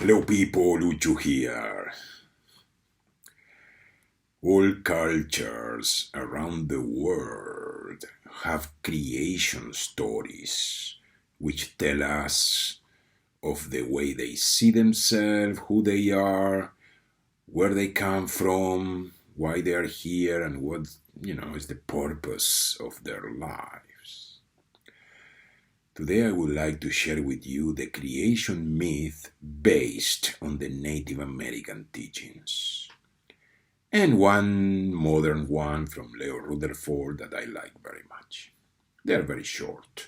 Hello people, Lucho here. All cultures around the world have creation stories which tell us of the way they see themselves, who they are, where they come from, why they are here, and what, is the purpose of their lives. Today I would like to share with you the creation myth based on the Native American teachings. And one modern one from Leo Rutherford that I like very much. They are very short.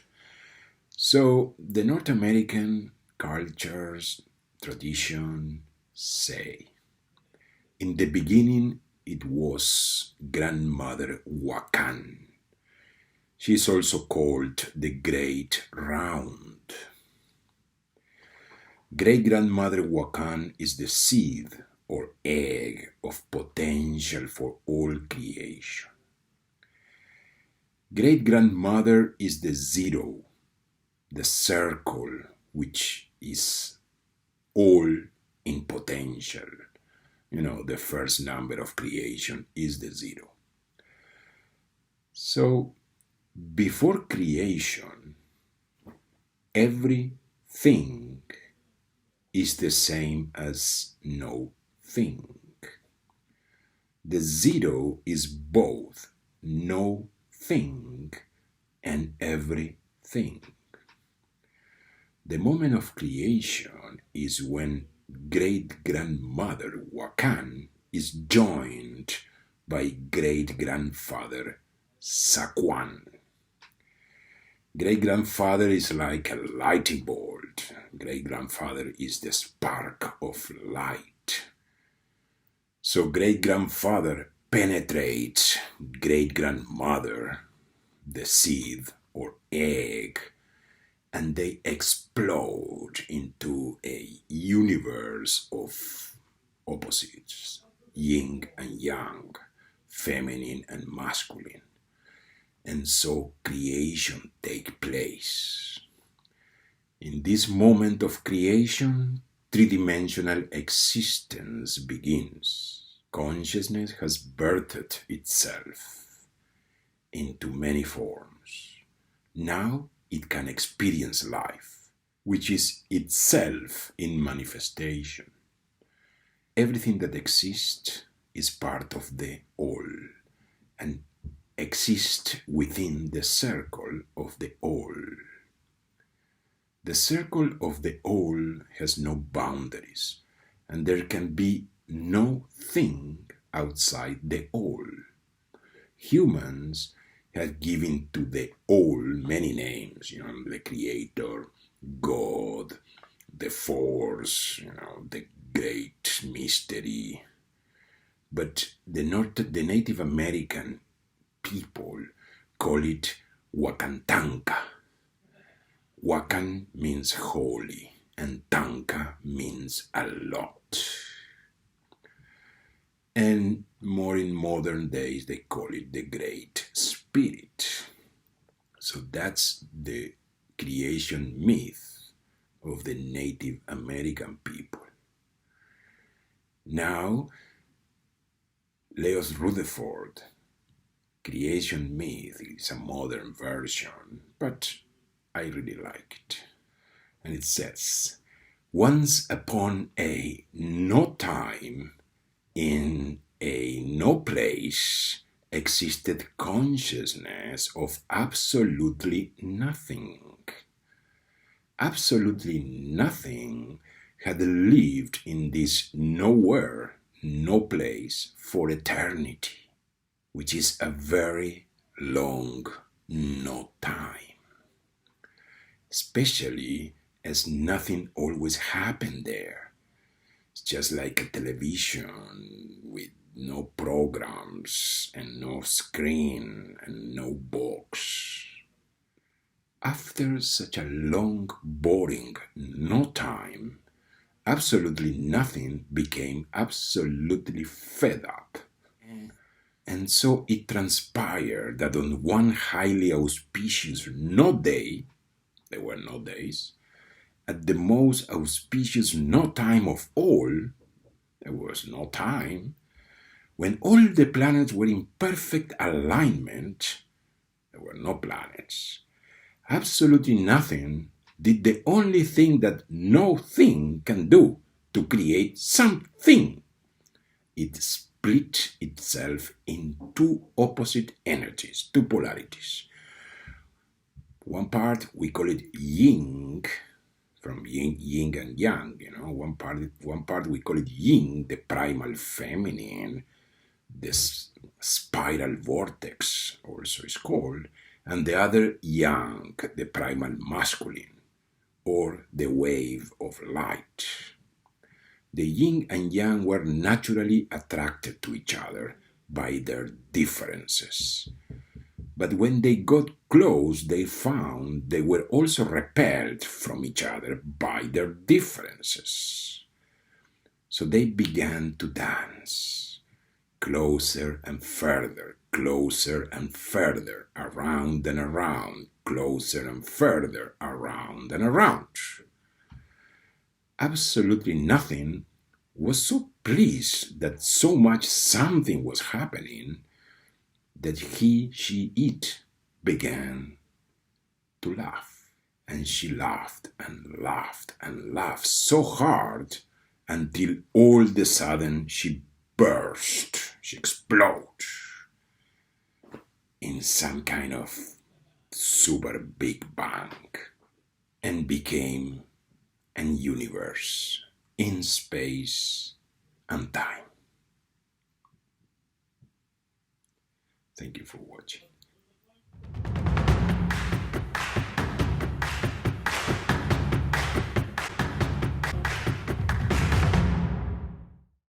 So, the North American cultures, tradition say, in the beginning it was Grandmother Wakan. She is also called the Great Round. Great Grandmother Wakan is the seed or egg of potential for all creation. Great grandmother is the zero, the circle, which is all in potential. The first number of creation is the zero. So, before creation, everything is the same as no thing. The zero is both no thing and everything. The moment of creation is when great grandmother Wakan is joined by great grandfather Sakwan. Great grandfather is like a lighting board. Great grandfather is the spark of light. So great grandfather penetrates great grandmother, the seed or egg, and they explode into a universe of opposites, yin and yang, feminine and masculine. And so creation takes place. In this moment of creation, three-dimensional existence begins. Consciousness has birthed itself into many forms. Now it can experience life, which is itself in manifestation. Everything that exists is part of the all and exists within the circle of the all. The circle of the all has no boundaries, and there can be no thing outside the all. Humans have given to the all many names, the creator, God, the force, the great mystery. But the Native American people call it Wakantanka. Wakan means holy, and Tanka means a lot. And more in modern days, they call it the Great Spirit. So that's the creation myth of the Native American people. Now, Leo Rutherford, creation myth is a modern version, but I really like it. And it says, once upon a no time, in a no place, existed consciousness of absolutely nothing. Absolutely nothing had lived in this nowhere, no place for eternity, which is a very long no time. Especially as nothing always happened there. It's just like a television with no programs and no screen and no box. After such a long, boring no time, absolutely nothing became absolutely fed up. And so it transpired that on one highly auspicious no day, there were no days, at the most auspicious no time of all, there was no time, when all the planets were in perfect alignment, there were no planets. Absolutely nothing did the only thing that no thing can do to create something. It split itself in two opposite energies, two polarities. One part we call it yin, from yin and yang. One part we call it yin, the primal feminine, this spiral vortex also is called, and the other yang, the primal masculine, or the wave of light. The yin and yang were naturally attracted to each other by their differences. But when they got close, they found they were also repelled from each other by their differences. So they began to dance, closer and further, around and around, closer and further, around and around. Absolutely nothing was so pleased that so much something was happening that she, it began to laugh. And she laughed and laughed and laughed so hard until all of a sudden she burst, she exploded in some kind of super big bang and became a universe in space and time. Thank you for watching.